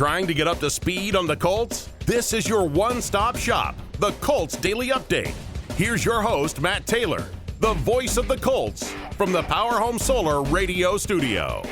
Trying to get up to speed on the Colts? This is your one-stop shop, the Colts Daily Update. Here's your host, Matt Taylor, the voice of the Colts, from the Power Home Solar radio studio.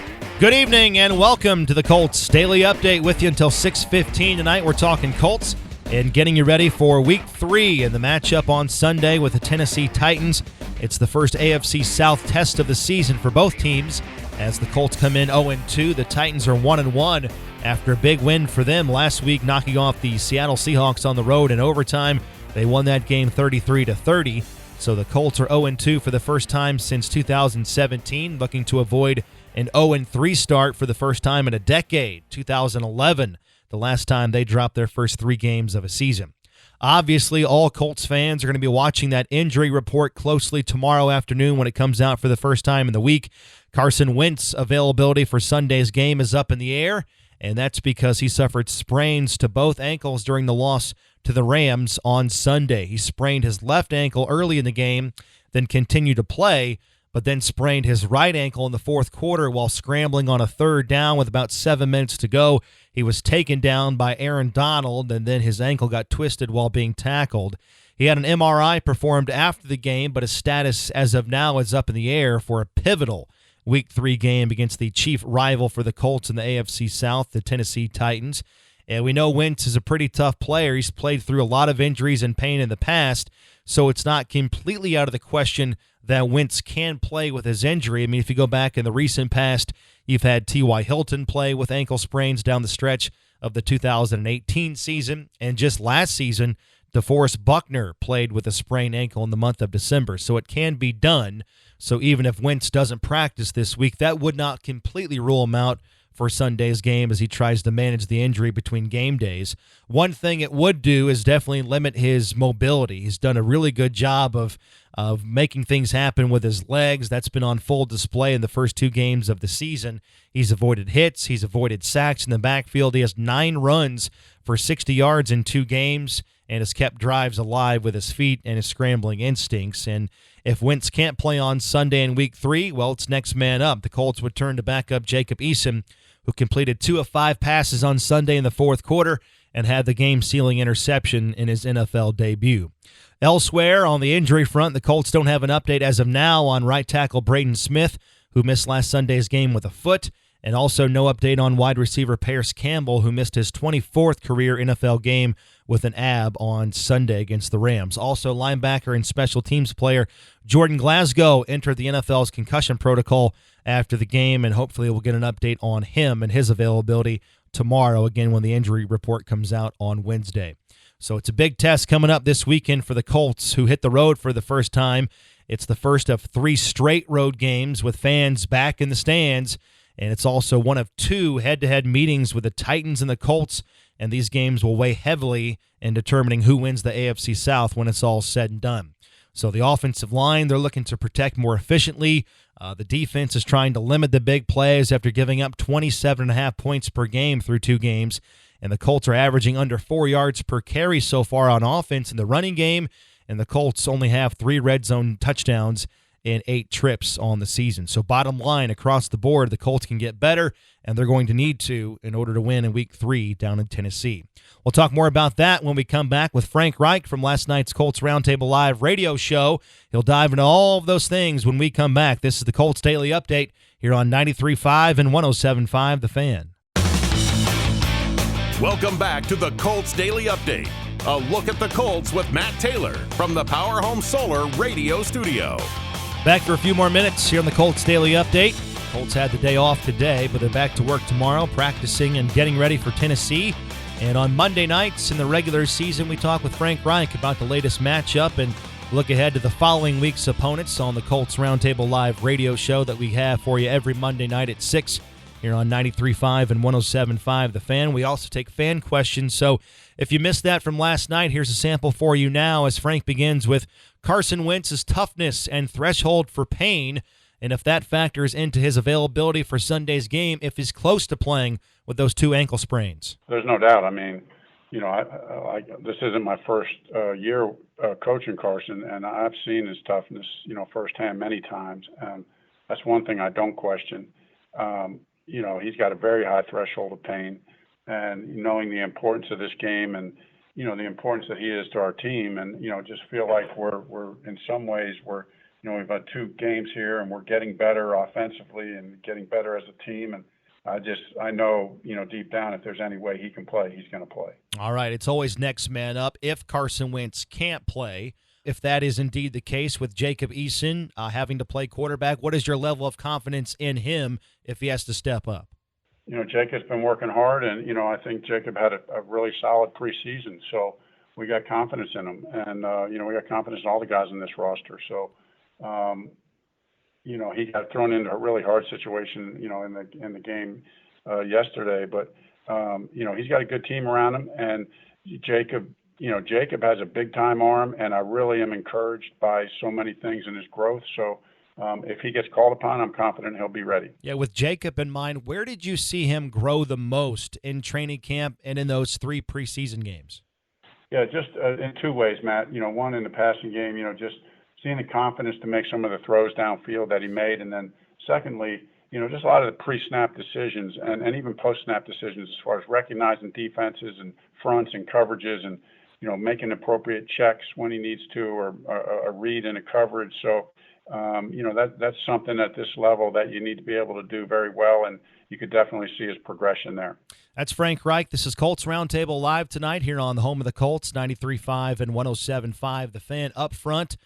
Good evening and welcome to the Colts Daily Update with you until 6:15 tonight. We're talking Colts and getting you ready for Week 3 and the matchup on Sunday with the Tennessee Titans. It's the first AFC South test of the season for both teams as the Colts come in 0-2. The Titans are 1-1 after a big win for them last week, knocking off the Seattle Seahawks on the road in overtime. They won that game 33-30. So the Colts are 0-2 for the first time since 2017, looking to avoid an 0-3 start for the first time in a decade, 2011, the last time they dropped their first 3 games of a season. Obviously, all Colts fans are going to be watching that injury report closely tomorrow afternoon when it comes out for the first time in the week. Carson Wentz's availability for Sunday's game is up in the air, and that's because he suffered sprains to both ankles during the loss to the Rams on Sunday. He sprained his left ankle early in the game, then continued to play, but then sprained his right ankle in the fourth quarter while scrambling on a third down with about 7 minutes to go. He was taken down by Aaron Donald, and then his ankle got twisted while being tackled. He had an MRI performed after the game, but his status as of now is up in the air for a pivotal Week 3 game against the chief rival for the Colts in the AFC South, the Tennessee Titans. And we know Wentz is a pretty tough player. He's played through a lot of injuries and pain in the past, so it's not completely out of the question that Wentz can play with his injury. I mean, if you go back in the recent past, you've had T.Y. Hilton play with ankle sprains down the stretch of the 2018 season, and just last season, DeForest Buckner played with a sprained ankle in the month of December, so it can be done. So even if Wentz doesn't practice this week, that would not completely rule him out for Sunday's game as he tries to manage the injury between game days. One thing it would do is definitely limit his mobility. He's done a really good job of making things happen with his legs. That's been on full display in the first 2 games of the season. He's avoided hits. He's avoided sacks in the backfield. He has 9 runs for 60 yards in 2 games and has kept drives alive with his feet and his scrambling instincts. And if Wentz can't play on Sunday in Week 3, well, it's next man up. The Colts would turn to backup Jacob Eason, who completed 2 of 5 passes on Sunday in the fourth quarter and had the game-sealing interception in his NFL debut. Elsewhere, on the injury front, the Colts don't have an update as of now on right tackle Braden Smith, who missed last Sunday's game with a foot, and also no update on wide receiver Paris Campbell, who missed his 24th career NFL game with an ab on Sunday against the Rams. Also, linebacker and special teams player Jordan Glasgow entered the NFL's concussion protocol after the game, and hopefully we'll get an update on him and his availability tomorrow, again, when the injury report comes out on Wednesday. So it's a big test coming up this weekend for the Colts, who hit the road for the first time. It's the first of 3 straight road games with fans back in the stands, and it's also one of 2 head-to-head meetings with the Titans and the Colts, and these games will weigh heavily in determining who wins the AFC South when it's all said and done. So the offensive line, they're looking to protect more efficiently. The defense is trying to limit the big plays after giving up 27.5 points per game through 2 games. And the Colts are averaging under 4 yards per carry so far on offense in the running game. And the Colts only have 3 red zone touchdowns in 8 trips on the season. So bottom line, across the board, the Colts can get better, and they're going to need to in order to win in Week 3 down in Tennessee. We'll talk more about that when we come back with Frank Reich from last night's Colts Roundtable Live radio show. He'll dive into all of those things when we come back. This is the Colts Daily Update here on 93.5 and 107.5 The Fan. Welcome back to the Colts Daily Update. A look at the Colts with Matt Taylor from the Power Home Solar radio studio. Back for a few more minutes here on the Colts Daily Update. Colts had the day off today, but they're back to work tomorrow, practicing and getting ready for Tennessee. And on Monday nights in the regular season, we talk with Frank Reich about the latest matchup and look ahead to the following week's opponents on the Colts Roundtable Live radio show that we have for you every Monday night at 6 here on 93.5 and 107.5 The Fan. We also take fan questions, so if you missed that from last night, here's a sample for you now as Frank begins with Carson Wentz's toughness and threshold for pain, and if that factors into his availability for Sunday's game if he's close to playing with those 2 ankle sprains. There's no doubt. I mean, you know, this isn't my first year coaching Carson, and I've seen his toughness, you know, firsthand many times. That's one thing I don't question. You know, he's got a very high threshold of pain. and knowing the importance of this game and, the importance that he is to our team. And, just feel like we're in some ways, we've had 2 games here and we're getting better offensively and getting better as a team. And I know, deep down, if there's any way he can play, he's going to play. All right. It's always next man up if Carson Wentz can't play. If that is indeed the case with Jacob Eason having to play quarterback, what is your level of confidence in him if he has to step up? Jacob's been working hard, and, I think Jacob had a really solid preseason. So we got confidence in him. And, we got confidence in all the guys in this roster. So, he got thrown into a really hard situation, in the game yesterday. But, he's got a good team around him. And Jacob has a big-time arm, and I really am encouraged by so many things in his growth. So if he gets called upon, I'm confident he'll be ready. Yeah, with Jacob in mind, where did you see him grow the most in training camp and in those 3 preseason games? Yeah, just in 2 ways, Matt. One in the passing game, just seeing the confidence to make some of the throws downfield that he made. And then secondly, just a lot of the pre-snap decisions and even post-snap decisions as far as recognizing defenses and fronts and coverages and, making appropriate checks when he needs to or a read in a coverage. So, that's something at this level that you need to be able to do very well, and you could definitely see his progression there. That's Frank Reich. This is Colts Roundtable live tonight here on the home of the Colts, 93.5 and 107.5 The Fan. Up front,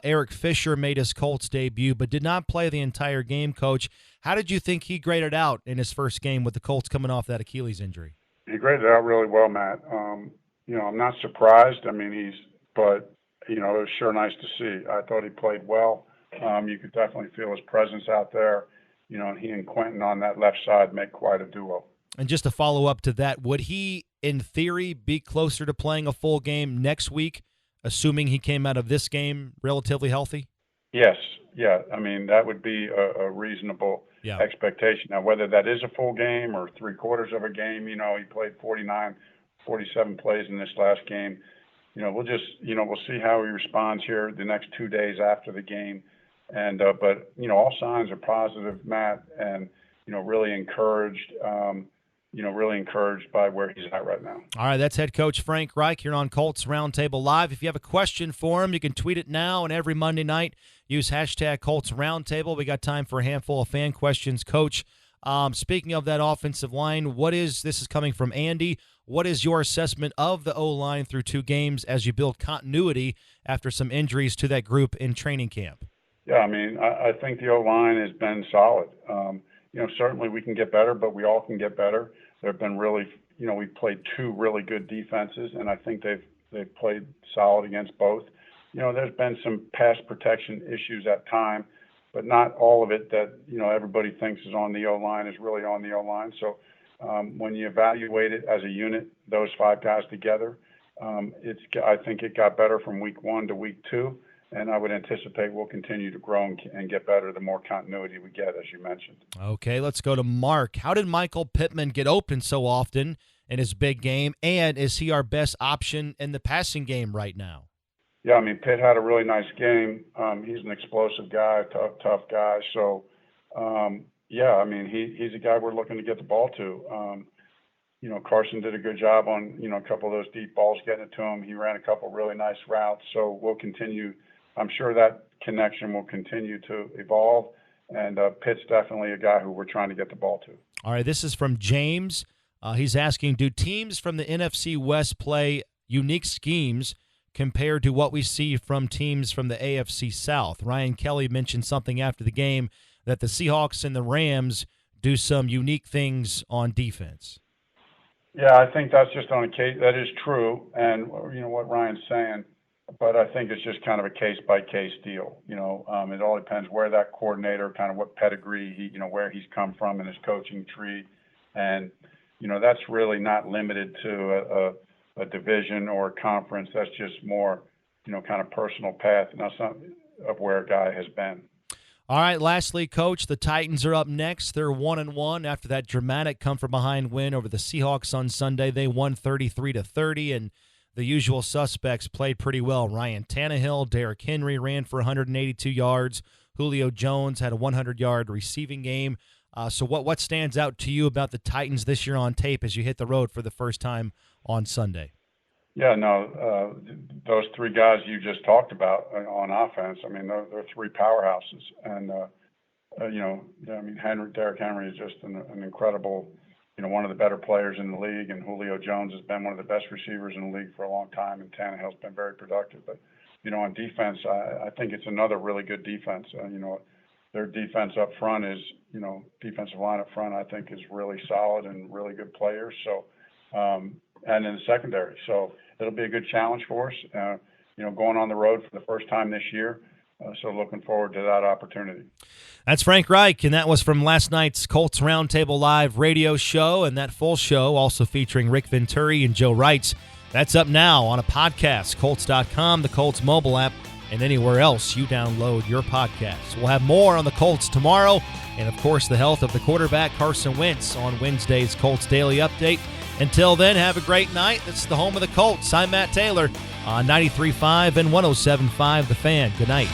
Eric Fisher made his Colts debut but did not play the entire game, Coach. How did you think he graded out in his first game with the Colts coming off that Achilles injury? He graded out really well, Matt. I'm not surprised. I mean, but it was sure nice to see. I thought he played well. You could definitely feel his presence out there. And he and Quentin on that left side make quite a duo. And just to follow up to that, would he, in theory, be closer to playing a full game next week, assuming he came out of this game relatively healthy? Yes. Yeah. I mean, that would be a reasonable expectation. Now, whether that is a full game or 3/4 of a game, he played 47 plays in this last game. We'll just, we'll see how he responds here the next 2 days after the game. And, but, all signs are positive, Matt, and, really encouraged, really encouraged by where he's at right now. All right, that's head coach Frank Reich here on Colts Roundtable Live. If you have a question for him, you can tweet it now, and every Monday night, use hashtag Colts Roundtable. We got time for a handful of fan questions. Coach, speaking of that offensive line, this is coming from Andy, what is your assessment of the O-line through 2 games as you build continuity after some injuries to that group in training camp? Yeah, I mean, I think the O-line has been solid. Certainly we can get better, but we all can get better. There have been really, we've played 2 really good defenses, and I think they've played solid against both. There's been some pass protection issues at time, but not all of it that, everybody thinks is on the O-line is really on the O-line. So when you evaluate it as a unit, those 5 guys together, I think it got better from week 1 to week 2. And I would anticipate we'll continue to grow and get better the more continuity we get, as you mentioned. Okay, let's go to Mark. How did Michael Pittman get open so often in his big game, and is he our best option in the passing game right now? Yeah, I mean, Pitt had a really nice game. He's an explosive guy, tough guy. So, yeah, I mean, he's a guy we're looking to get the ball to. Carson did a good job on, a couple of those deep balls getting it to him. He ran a couple really nice routes. So we'll continue. I'm sure that connection will continue to evolve, and Pitt's definitely a guy who we're trying to get the ball to. All right, this is from James. He's asking, do teams from the NFC West play unique schemes compared to what we see from teams from the AFC South? Ryan Kelly mentioned something after the game that the Seahawks and the Rams do some unique things on defense. Yeah, I think that's just on a case. That is true, and what Ryan's saying. But I think it's just kind of a case-by-case deal. It all depends where that coordinator, kind of what pedigree he, where he's come from in his coaching tree. And, that's really not limited to a division or a conference. That's just more, kind of personal path, not something of where a guy has been. All right, lastly, Coach, the Titans are up next. They're 1-1 after that dramatic come-from-behind win over the Seahawks on Sunday. They won 33-30, and the usual suspects played pretty well. Ryan Tannehill, Derrick Henry ran for 182 yards. Julio Jones had a 100-yard receiving game. So what stands out to you about the Titans this year on tape as you hit the road for the first time on Sunday? Yeah, no, those three guys you just talked about on offense, I mean, they're three powerhouses. And, Derrick Henry is just an incredible, one of the better players in the league. And Julio Jones has been one of the best receivers in the league for a long time. And Tannehill's been very productive. But, on defense, I think it's another really good defense. Their defense up front is, defensive line up front, I think, is really solid and really good players. So, and in the secondary. So it'll be a good challenge for us, going on the road for the first time this year. So looking forward to that opportunity. That's Frank Reich, and that was from last night's Colts Roundtable Live radio show, and that full show also featuring Rick Venturi and Joe Reitz. That's up now on a podcast, Colts.com, the Colts mobile app, and anywhere else you download your podcasts. We'll have more on the Colts tomorrow, and of course the health of the quarterback Carson Wentz on Wednesday's Colts Daily Update. Until then, have a great night. This is the home of the Colts. I'm Matt Taylor on 93.5 and 107.5 The Fan. Good night.